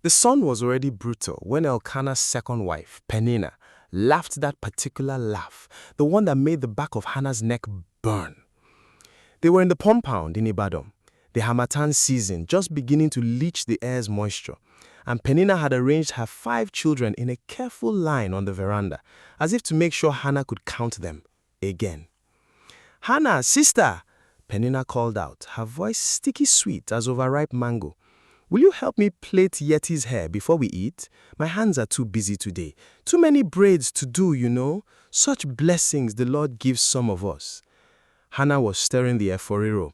The sun was already brutal when Elkanah's second wife, Penina, laughed that particular laugh, the one that made the back of Hannah's neck burn. They were in the compound in Ibadan, the Harmattan season just beginning to leach the air's moisture, and Penina had arranged her 5 children in a careful line on the veranda, as if to make sure Hannah could count them again. "Hannah, sister!" Penina called out, her voice sticky sweet as overripe mango. "Will you help me plait Yeti's hair before we eat? My hands are too busy today. Too many braids to do, you know. Such blessings the Lord gives some of us." Hannah was stirring the eforiro,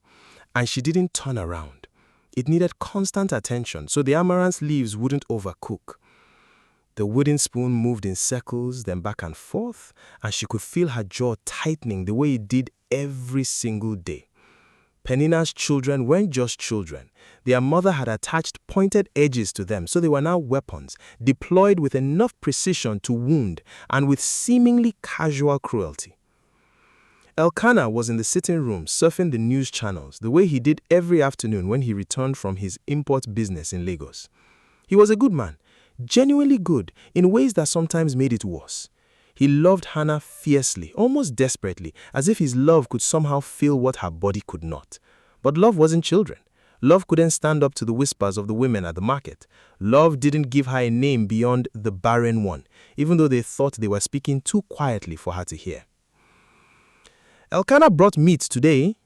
and she didn't turn around. It needed constant attention so the amaranth leaves wouldn't overcook. The wooden spoon moved in circles, then back and forth, and she could feel her jaw tightening the way it did every single day. Penina's children weren't just children. Their mother had attached pointed edges to them, so they were now weapons, deployed with enough precision to wound and with seemingly casual cruelty. Elkanah was in the sitting room surfing the news channels the way he did every afternoon when he returned from his import business in Lagos. He was a good man, genuinely good, in ways that sometimes made it worse. He loved Hannah fiercely, almost desperately, as if his love could somehow fill what her body could not. But love wasn't children. Love couldn't stand up to the whispers of the women at the market. Love didn't give her a name beyond the barren one, even though they thought they were speaking too quietly for her to hear. "Elkanah brought meat today,"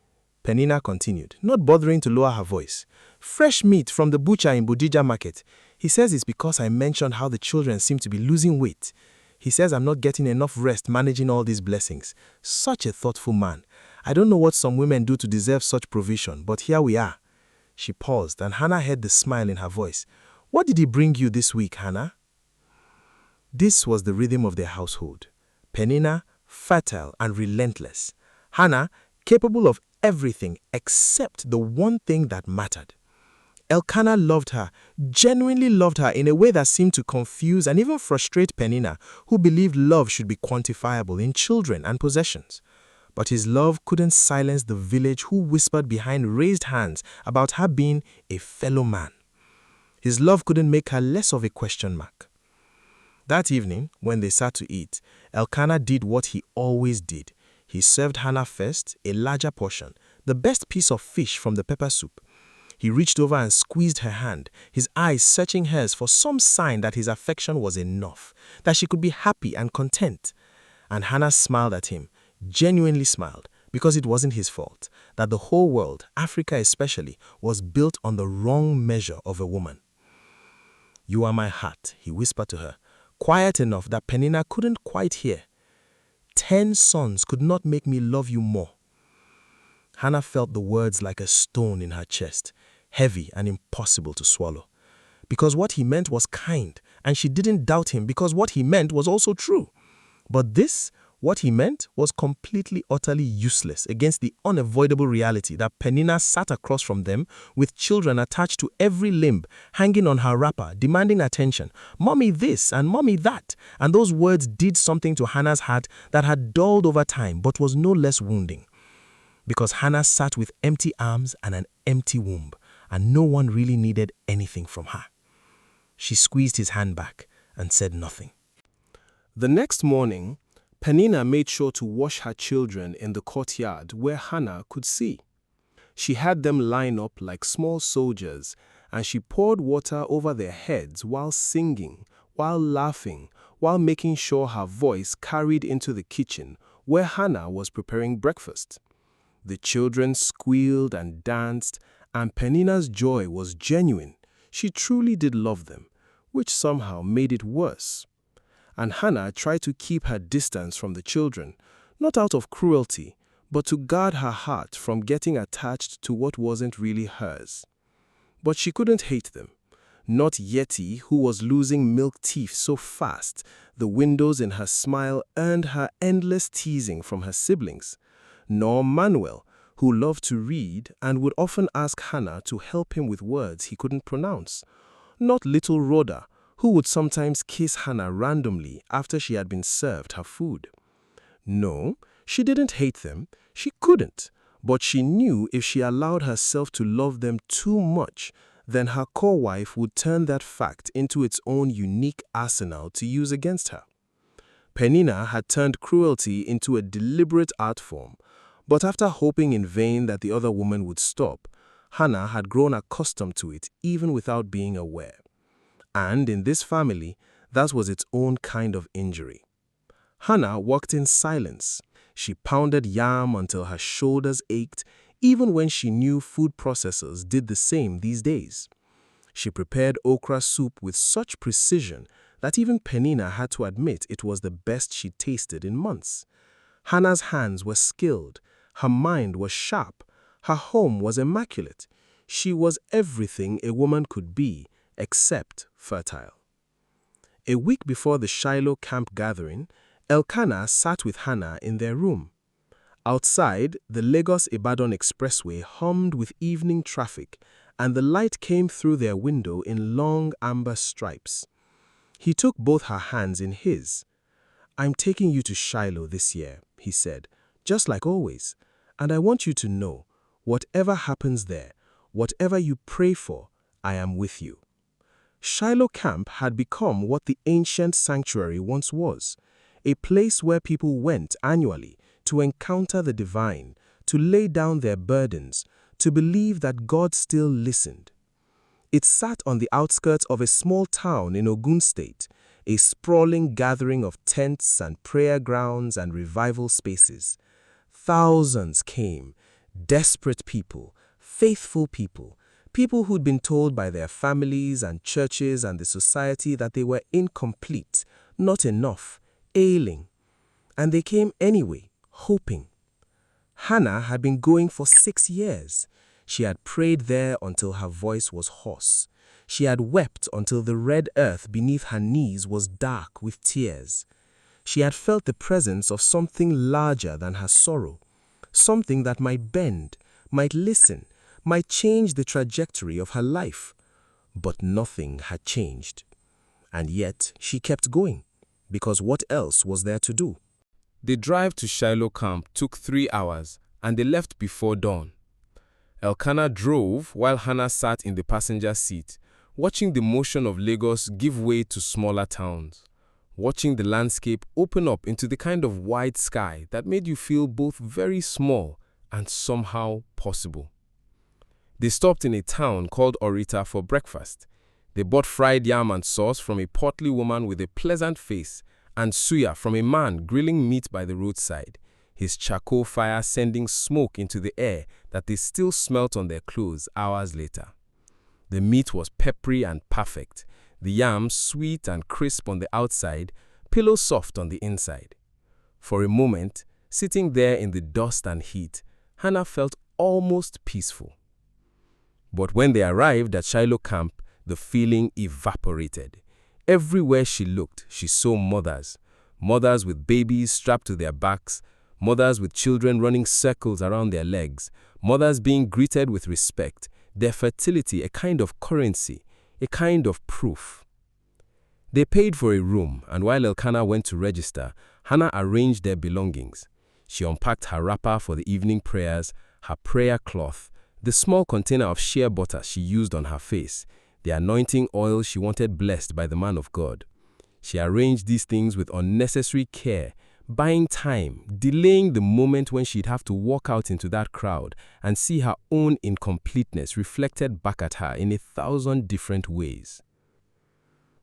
Penina continued, not bothering to lower her voice. "Fresh meat from the butcher in Bodija market. He says it's because I mentioned how the children seem to be losing weight. He says I'm not getting enough rest managing all these blessings. Such a thoughtful man. I don't know what some women do to deserve such provision, but here we are." She paused, and Hannah heard the smile in her voice. "What did he bring you this week, Hannah?" This was the rhythm of their household. Penina, fertile and relentless. Hannah, capable of everything except the one thing that mattered. Elkanah loved her, genuinely loved her in a way that seemed to confuse and even frustrate Penina, who believed love should be quantifiable in children and possessions. But his love couldn't silence the village who whispered behind raised hands about her being a fellow man. His love couldn't make her less of a question mark. That evening, when they sat to eat, Elkanah did what he always did. He served Hannah first, a larger portion, the best piece of fish from the pepper soup. He reached over and squeezed her hand, his eyes searching hers for some sign that his affection was enough, that she could be happy and content. And Hannah smiled at him, genuinely smiled, because it wasn't his fault, that the whole world, Africa especially, was built on the wrong measure of a woman. "You are my heart," he whispered to her, quiet enough that Penina couldn't quite hear. 10 sons could not make me love you more." Hannah felt the words like a stone in her chest, heavy and impossible to swallow. Because what he meant was kind, and she didn't doubt him because what he meant was also true. But this, what he meant, was completely, utterly useless against the unavoidable reality that Penina sat across from them with children attached to every limb, hanging on her wrapper, demanding attention. "Mommy this and mommy that." And those words did something to Hannah's heart that had dulled over time but was no less wounding. Because Hannah sat with empty arms and an empty womb, and no one really needed anything from her. She squeezed his hand back and said nothing. The next morning, Penina made sure to wash her children in the courtyard where Hannah could see. She had them line up like small soldiers, and she poured water over their heads while singing, while laughing, while making sure her voice carried into the kitchen where Hannah was preparing breakfast. The children squealed and danced, and Penina's joy was genuine. She truly did love them, which somehow made it worse. And Hannah tried to keep her distance from the children, not out of cruelty, but to guard her heart from getting attached to what wasn't really hers. But she couldn't hate them. Not Yeti, who was losing milk teeth so fast, the windows in her smile earned her endless teasing from her siblings. Nor Manuel, who loved to read and would often ask Hannah to help him with words he couldn't pronounce. Not little Rhoda, who would sometimes kiss Hannah randomly after she had been served her food. No, she didn't hate them. She couldn't. But she knew if she allowed herself to love them too much, then her co-wife would turn that fact into its own unique arsenal to use against her. Penina had turned cruelty into a deliberate art form, but after hoping in vain that the other woman would stop, Hannah had grown accustomed to it even without being aware. And in this family, that was its own kind of injury. Hannah worked in silence. She pounded yam until her shoulders ached, even when she knew food processors did the same these days. She prepared okra soup with such precision that even Penina had to admit it was the best she'd tasted in months. Hannah's hands were skilled, her mind was sharp, her home was immaculate. She was everything a woman could be, except fertile. A week before the Shiloh Camp gathering, Elkanah sat with Hannah in their room. Outside, the Lagos-Ibadan expressway hummed with evening traffic, and the light came through their window in long amber stripes. He took both her hands in his. "I'm taking you to Shiloh this year," he said, "just like always. And I want you to know, whatever happens there, whatever you pray for, I am with you." Shiloh Camp had become what the ancient sanctuary once was, a place where people went annually to encounter the divine, to lay down their burdens, to believe that God still listened. It sat on the outskirts of a small town in Oyo State, a sprawling gathering of tents and prayer grounds and revival spaces. Thousands came, desperate people, faithful people, people who'd been told by their families and churches and the society that they were incomplete, not enough, ailing. And they came anyway, hoping. Hannah had been going for 6 years. She had prayed there until her voice was hoarse. She had wept until the red earth beneath her knees was dark with tears. She had felt the presence of something larger than her sorrow, something that might bend, might listen, might change the trajectory of her life. But nothing had changed. And yet she kept going, because what else was there to do? The drive to Shiloh Camp took 3 hours, and they left before dawn. Elkanah drove while Hannah sat in the passenger seat, watching the motion of Lagos give way to smaller towns, watching the landscape open up into the kind of wide sky that made you feel both very small and somehow possible. They stopped in a town called Orita for breakfast. They bought fried yam and sauce from a portly woman with a pleasant face, and suya from a man grilling meat by the roadside, his charcoal fire sending smoke into the air that they still smelt on their clothes hours later. The meat was peppery and perfect, the yam sweet and crisp on the outside, pillow soft on the inside. For a moment, sitting there in the dust and heat, Hannah felt almost peaceful. But when they arrived at Shiloh Camp, the feeling evaporated. Everywhere she looked, she saw mothers. Mothers with babies strapped to their backs, mothers with children running circles around their legs, mothers being greeted with respect, their fertility a kind of currency, a kind of proof. They paid for a room, and while Elkanah went to register, Hannah arranged their belongings. She unpacked her wrapper for the evening prayers, her prayer cloth, the small container of shea butter she used on her face, the anointing oil she wanted blessed by the man of God. She arranged these things with unnecessary care, buying time, delaying the moment when she'd have to walk out into that crowd and see her own incompleteness reflected back at her in 1,000 different ways.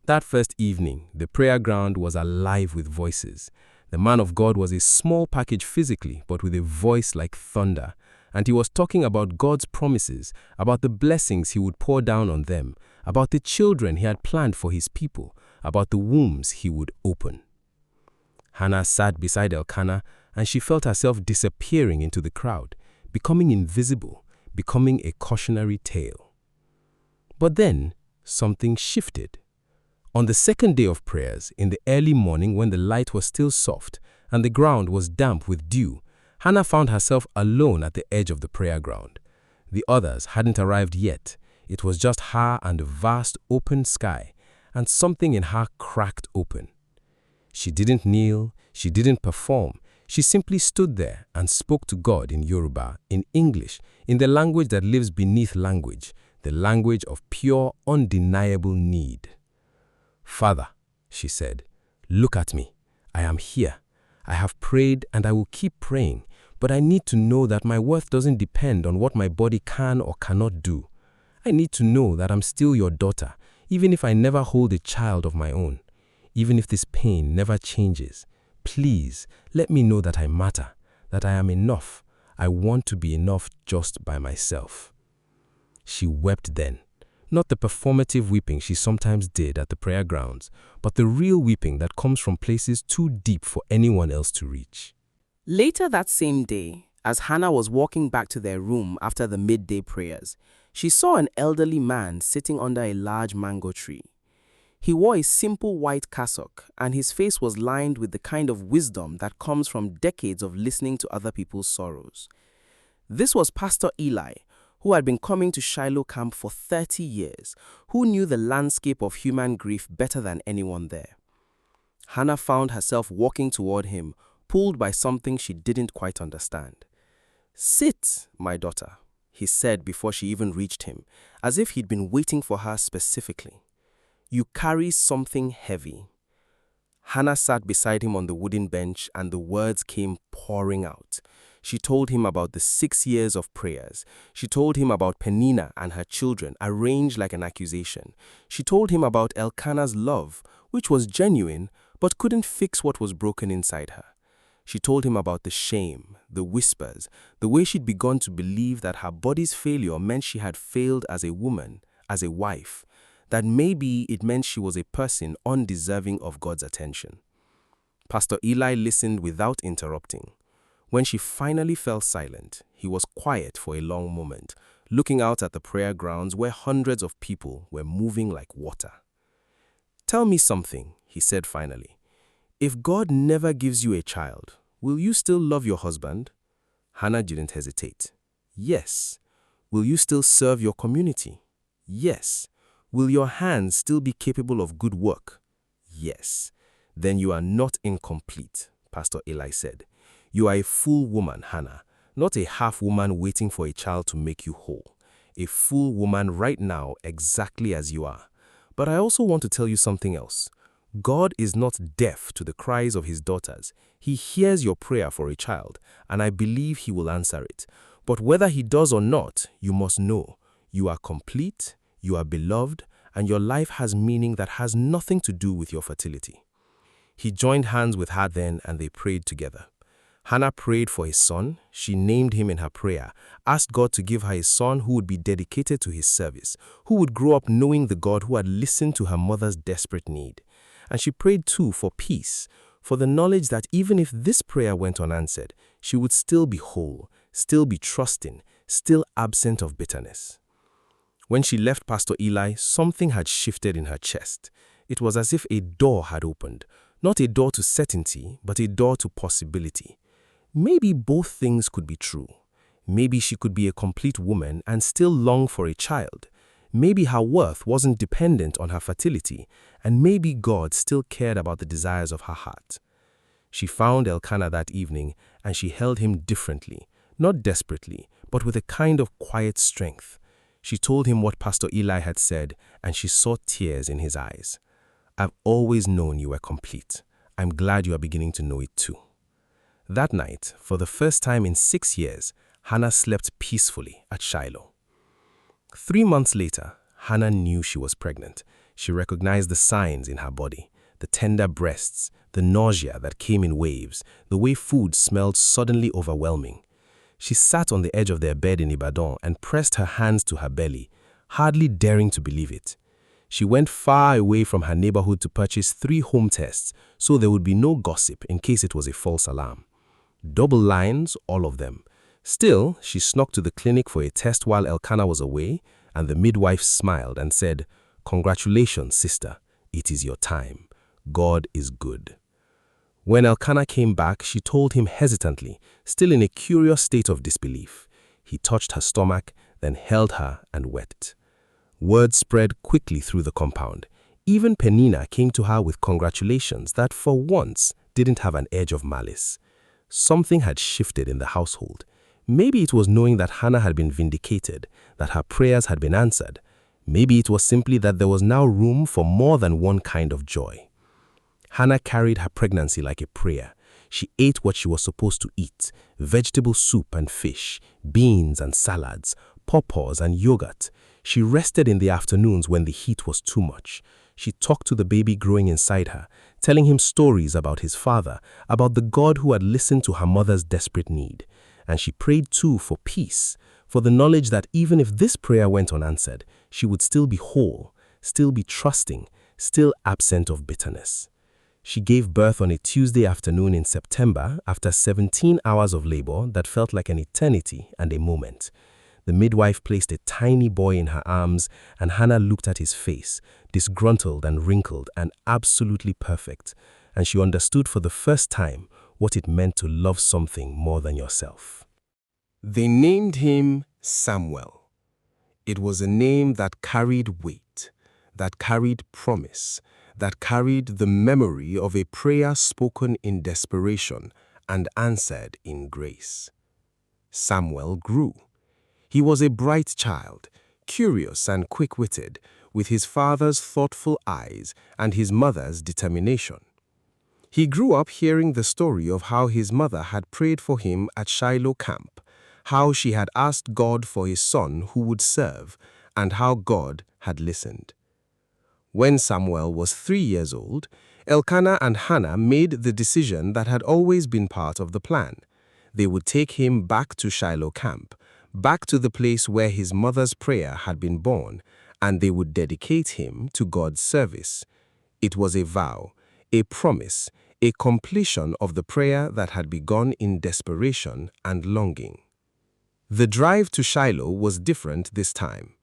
That first evening, the prayer ground was alive with voices. The man of God was a small package physically, but with a voice like thunder. And he was talking about God's promises, about the blessings he would pour down on them, about the children he had planned for his people, about the wombs he would open. Hannah sat beside Elkanah, and she felt herself disappearing into the crowd, becoming invisible, becoming a cautionary tale. But then, something shifted. On the second day of prayers, in the early morning when the light was still soft and the ground was damp with dew, Hannah found herself alone at the edge of the prayer ground. The others hadn't arrived yet. It was just her and the vast open sky, and something in her cracked open. She didn't kneel, she didn't perform. She simply stood there and spoke to God in Yoruba, in English, in the language that lives beneath language, the language of pure, undeniable need. "Father," she said, "look at me. I am here. I have prayed and I will keep praying, but I need to know that my worth doesn't depend on what my body can or cannot do. I need to know that I'm still your daughter, even if I never hold a child of my own. Even if this pain never changes, please let me know that I matter, that I am enough. I want to be enough just by myself." She wept then, not the performative weeping she sometimes did at the prayer grounds, but the real weeping that comes from places too deep for anyone else to reach. Later that same day, as Hannah was walking back to their room after the midday prayers, she saw an elderly man sitting under a large mango tree. He wore a simple white cassock, and his face was lined with the kind of wisdom that comes from decades of listening to other people's sorrows. This was Pastor Eli, who had been coming to Shiloh Camp for 30 years, who knew the landscape of human grief better than anyone there. Hannah found herself walking toward him, pulled by something she didn't quite understand. "Sit, my daughter," he said before she even reached him, as if he'd been waiting for her specifically. "You carry something heavy." Hannah sat beside him on the wooden bench, and the words came pouring out. She told him about the 6 years of prayers. She told him about Penina and her children, arranged like an accusation. She told him about Elkanah's love, which was genuine, but couldn't fix what was broken inside her. She told him about the shame, the whispers, the way she'd begun to believe that her body's failure meant she had failed as a woman, as a wife, that maybe it meant she was a person undeserving of God's attention. Pastor Eli listened without interrupting. When she finally fell silent, he was quiet for a long moment, looking out at the prayer grounds where hundreds of people were moving like water. "Tell me something," he said finally. "If God never gives you a child, will you still love your husband?" Hannah didn't hesitate. "Yes." "Will you still serve your community?" "Yes." "Will your hands still be capable of good work?" "Yes." "Then you are not incomplete," Pastor Eli said. "You are a full woman, Hannah, not a half woman waiting for a child to make you whole. A full woman right now, exactly as you are. But I also want to tell you something else. God is not deaf to the cries of his daughters. He hears your prayer for a child, and I believe he will answer it. But whether he does or not, you must know, you are complete, you are beloved, and your life has meaning that has nothing to do with your fertility." He joined hands with her then, and they prayed together. Hannah prayed for his son. She named him in her prayer, asked God to give her a son who would be dedicated to his service, who would grow up knowing the God who had listened to her mother's desperate need. And she prayed too for peace, for the knowledge that even if this prayer went unanswered, she would still be whole, still be trusting, still absent of bitterness. When she left Pastor Eli, something had shifted in her chest. It was as if a door had opened, not a door to certainty, but a door to possibility. Maybe both things could be true. Maybe she could be a complete woman and still long for a child. Maybe her worth wasn't dependent on her fertility, and maybe God still cared about the desires of her heart. She found Elkanah that evening, and she held him differently, not desperately, but with a kind of quiet strength. She told him what Pastor Eli had said, and she saw tears in his eyes. "I've always known you were complete. I'm glad you are beginning to know it too." That night, for the first time in 6 years, Hannah slept peacefully at Shiloh. 3 months later, Hannah knew she was pregnant. She recognized the signs in her body, the tender breasts, the nausea that came in waves, the way food smelled suddenly overwhelming. She sat on the edge of their bed in Ibadan and pressed her hands to her belly, hardly daring to believe it. She went far away from her neighborhood to purchase 3 home tests so there would be no gossip in case it was a false alarm. Double lines, all of them. Still, she snuck to the clinic for a test while Elkanah was away, and the midwife smiled and said, "Congratulations, sister. It is your time. God is good." When Elkanah came back, she told him hesitantly, still in a curious state of disbelief. He touched her stomach, then held her and wept. Word spread quickly through the compound. Even Penina came to her with congratulations that for once didn't have an edge of malice. Something had shifted in the household. Maybe it was knowing that Hannah had been vindicated, that her prayers had been answered. Maybe it was simply that there was now room for more than one kind of joy. Hannah carried her pregnancy like a prayer. She ate what she was supposed to eat: vegetable soup and fish, beans and salads, pawpaws and yogurt. She rested in the afternoons when the heat was too much. She talked to the baby growing inside her, telling him stories about his father, about the God who had listened to her mother's desperate need. And she prayed too for peace, for the knowledge that even if this prayer went unanswered, she would still be whole, still be trusting, still absent of bitterness. She gave birth on a Tuesday afternoon in September after 17 hours of labor that felt like an eternity and a moment. The midwife placed a tiny boy in her arms, and Hannah looked at his face, disgruntled and wrinkled and absolutely perfect, and she understood for the first time what it meant to love something more than yourself. They named him Samuel. It was a name that carried weight, that carried promise, that carried the memory of a prayer spoken in desperation and answered in grace. Samuel grew. He was a bright child, curious and quick-witted, with his father's thoughtful eyes and his mother's determination. He grew up hearing the story of how his mother had prayed for him at Shiloh Camp, how she had asked God for a son who would serve, and how God had listened. When Samuel was 3 years old, Elkanah and Hannah made the decision that had always been part of the plan. They would take him back to Shiloh Camp, back to the place where his mother's prayer had been born, and they would dedicate him to God's service. It was a vow, a promise, a completion of the prayer that had begun in desperation and longing. The drive to Shiloh was different this time.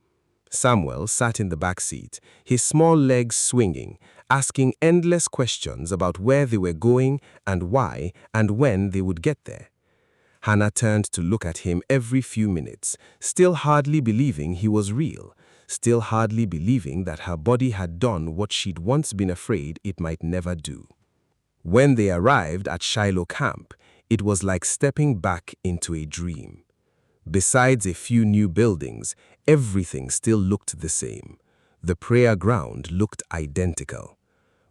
Samuel sat in the back seat, his small legs swinging, asking endless questions about where they were going and why and when they would get there. Hannah turned to look at him every few minutes, still hardly believing he was real, still hardly believing that her body had done what she'd once been afraid it might never do. When they arrived at Shiloh Camp, it was like stepping back into a dream. Besides a few new buildings, everything still looked the same. The prayer ground looked identical.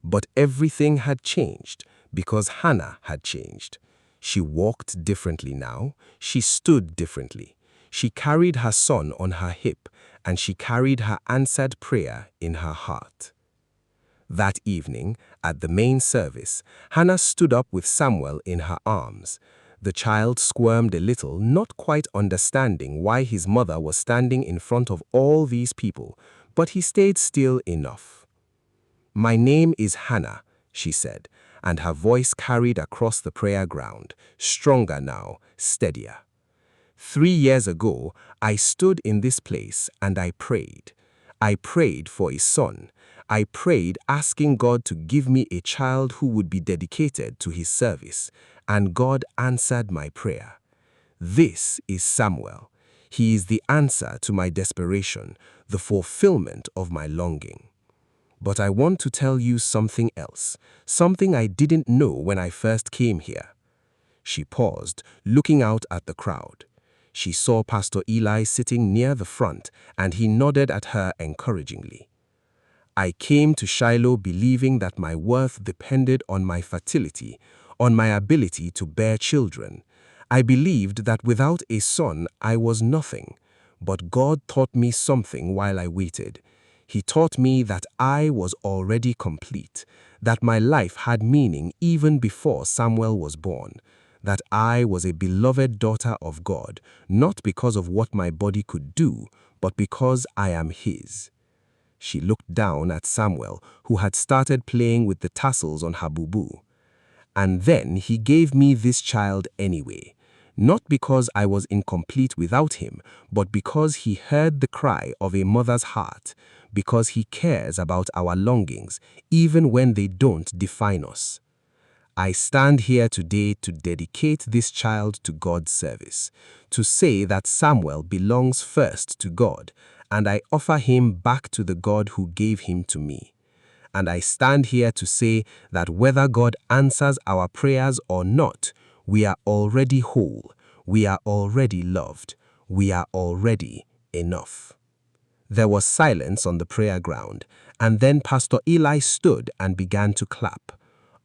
But everything had changed because Hannah had changed. She walked differently now. She stood differently. She carried her son on her hip, and she carried her answered prayer in her heart. That evening, at the main service, Hannah stood up with Samuel in her arms. The child squirmed a little, not quite understanding why his mother was standing in front of all these people, but he stayed still enough. "My name is Hannah," she said, and her voice carried across the prayer ground, stronger now, steadier. 3 years ago, I stood in this place and I prayed. I prayed for a son. I prayed asking God to give me a child who would be dedicated to his service, and God answered my prayer. This is Samuel. He is the answer to my desperation, the fulfillment of my longing. But I want to tell you something else, something I didn't know when I first came here. She paused, looking out at the crowd. She saw Pastor Eli sitting near the front, and he nodded at her encouragingly. I came to Shiloh believing that my worth depended on my fertility, on my ability to bear children. I believed that without a son, I was nothing. But God taught me something while I waited. He taught me that I was already complete, that my life had meaning even before Samuel was born, that I was a beloved daughter of God, not because of what my body could do, but because I am His. She looked down at Samuel, who had started playing with the tassels on her boo-boo. And then He gave me this child anyway, not because I was incomplete without him, but because He heard the cry of a mother's heart, because He cares about our longings, even when they don't define us. I stand here today to dedicate this child to God's service, to say that Samuel belongs first to God, and I offer him back to the God who gave him to me. And I stand here to say that whether God answers our prayers or not, we are already whole. We are already loved. We are already enough. There was silence on the prayer ground, and then Pastor Eli stood and began to clap.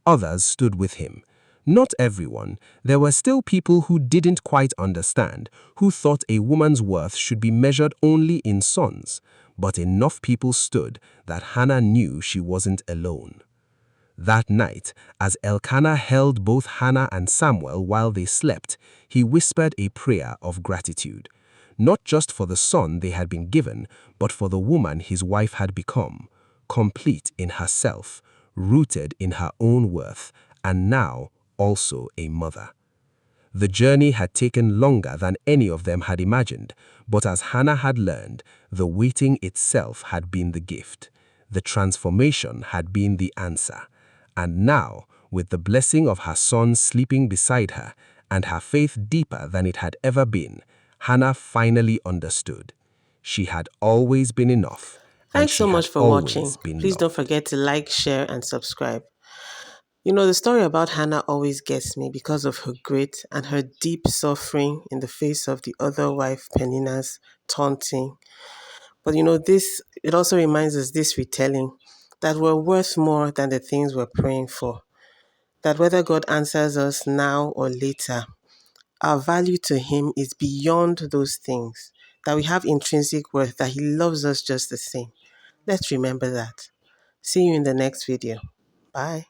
Others stood with him. Not everyone. There were still people who didn't quite understand, who thought a woman's worth should be measured only in sons. But enough people stood that Hannah knew she wasn't alone. That night, as Elkanah held both Hannah and Samuel while they slept, he whispered a prayer of gratitude. Not just for the son they had been given, but for the woman his wife had become, complete in herself, rooted in her own worth, and now also a mother. The journey had taken longer than any of them had imagined, but as Hannah had learned, the waiting itself had been the gift. The transformation had been the answer. And now, with the blessing of her son sleeping beside her and her faith deeper than it had ever been, Hannah finally understood. She had always been enough, and Thanks she so had much for watching. always been Please don't loved. forget to like, share, and subscribe. You know, the story about Hannah always gets me because of her grit and her deep suffering in the face of the other wife, Penina's taunting. But you know, it also reminds us, this retelling, that we're worth more than the things we're praying for. That whether God answers us now or later, our value to Him is beyond those things. That we have intrinsic worth, that He loves us just the same. Let's remember that. See you in the next video. Bye.